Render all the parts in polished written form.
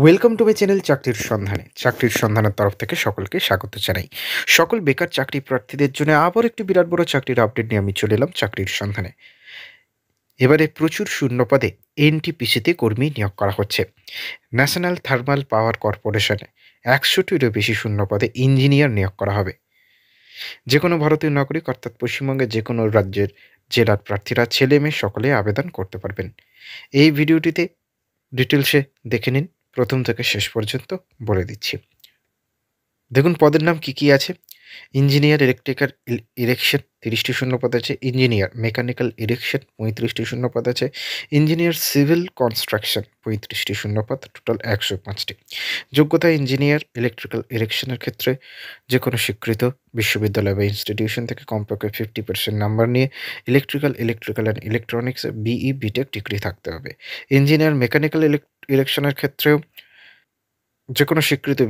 Welcome to my channel চাকরির সন্ধানে। চাকরির সন্ধানের তরফ থেকে সকলকে স্বাগত জানাই। সকল বেকার চাকরি প্রার্থীদের জন্য আবার একটি বিরাট বড় চাকরির আপডেট নিয়ে আমি চলে এলাম চাকরির সন্ধানে। এবারে প্রচুর শূন্য পদে এনটিপিসিতে কর্মী নিয়োগ করা হচ্ছে। ন্যাশনাল থার্মাল পাওয়ার কর্পোরেশনে ১০০টিরও বেশি শূন্য পদে ইঞ্জিনিয়ার নিয়োগ করা হবে। যে কোনো ভারতীয় নাগরিক অর্থাৎ পশ্চিমবঙ্গের যে কোনো রাজ্যের জেলার প্রার্থীরা ছেলে মেয়ে সকলে আবেদন করতে পারবেন। এই ভিডিওটিতে ডিটেলসে দেখে নিন, প্রথম থেকে শেষ পর্যন্ত বলে দিচ্ছি। দেখুন পদের নাম কি আছে। ইঞ্জিনিয়ার ইলেকট্রিক্যাল ইরেকশন ৩০টি শূন্যপদ আছে। ইঞ্জিনিয়ার মেকানিক্যাল ইরেকশন ৩৫টি শূন্যপদ আছে। ইঞ্জিনিয়ার সিভিল কনস্ট্রাকশন ৩৫টি শূন্যপদ, টোটাল ১০৫টি। যোগ্যতা ইঞ্জিনিয়ার ইলেকট্রিক্যাল ইরেকশনের ক্ষেত্রে যে কোনো স্বীকৃত বিশ্ববিদ্যালয় বা ইনস্টিটিউশন থেকে কমপক্ষে 50% নাম্বার নিয়ে electrical and electronics BE BTech degree থাকতে হবে। ইঞ্জিনিয়ার মেকানিক্যাল ইরেকশনের ক্ষেত্রেও যে কোনো স্বীকৃত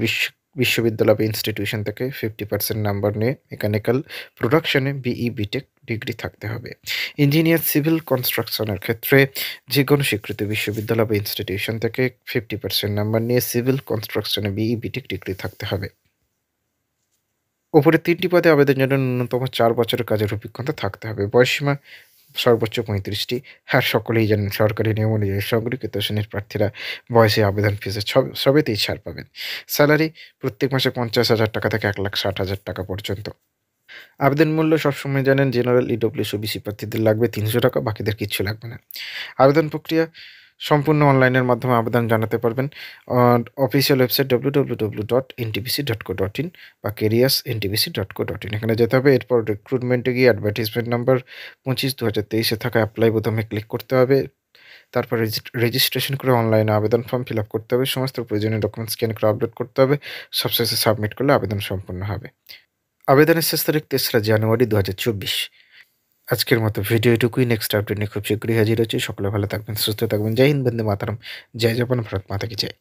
বিশ্ববিদ্যালয় বা ইনস্টিটিউশন থেকে 50% নাম্বার নিয়ে মেকানিক্যাল প্রোডাকশনে বিই বিটেক ডিগ্রি থাকতে হবে। ইঞ্জিনিয়ার সিভিল কনস্ট্রাকশনের ক্ষেত্রে যে কোনো স্বীকৃত বিশ্ববিদ্যালয় বা ইনস্টিটিউশন থেকে 50% নাম্বার নিয়ে সিভিল কনস্ট্রাকশনে বিই বিটেক ডিগ্রি থাকতে হবে। ওপরের ৩টি পদে আবেদনের জন্য ন্যূনতম ৪ বছরের কাজের অভিজ্ঞতা থাকতে হবে। বয়সসীমা সর্বোচ্চ ৩৫টি। আর সকলেই জানেন সরকারি নিয়ম অনুযায়ী সংরক্ষিত শ্রেণীর প্রার্থীরা বয়সে আবেদন ফিসে সবেতেই ছাড় পাবেন। স্যালারি প্রত্যেক মাসে ৫০,০০০ টাকা থেকে ১,৬০,০০০ টাকা পর্যন্ত। আবেদন মূল্য সবসময় জানেন, জেনারেল, ইডব্লিউএস, ওবিসি প্রার্থীদের লাগবে ৩০০ টাকা, বাকিদের কিচ্ছু লাগবে না। আবেদন প্রক্রিয়া সম্পূর্ণ অনলাইনের মাধ্যমে আবেদন জানাতে পারবেন। অফিসিয়াল ওয়েবসাইট www.ntpc.co.in বা careersntpc.co.in, এখানে যেতে হবে। এরপর রিক্রুটমেন্টে গিয়ে অ্যাডভার্টাইজমেন্ট নাম্বার 25/2023 থাকা অ্যাপ্লাই বোতামে ক্লিক করতে হবে। তারপর রেজিস্ট্রেশন করে অনলাইনে আবেদন ফর্ম ফিল আপ করতে হবে। সমস্ত প্রয়োজনীয় ডকুমেন্ট স্ক্যান করে আপলোড করতে হবে। সবশেষে সাবমিট করলে আবেদন সম্পূর্ণ হবে। আবেদনের শেষ তারিখ ৩রা জানুয়ারি ২০২৪। আজকের মতো ভিডিও এটুকুই। নেক্সট আপডেট নিয়ে খুব শীঘ্রই হাজির হচ্ছি। সকলে ভালো থাকবেন, সুস্থ থাকবেন। জয় হিন্দ, বন্দে মাতরম, জয় জওয়ান, ভারত মাতা কি জয়।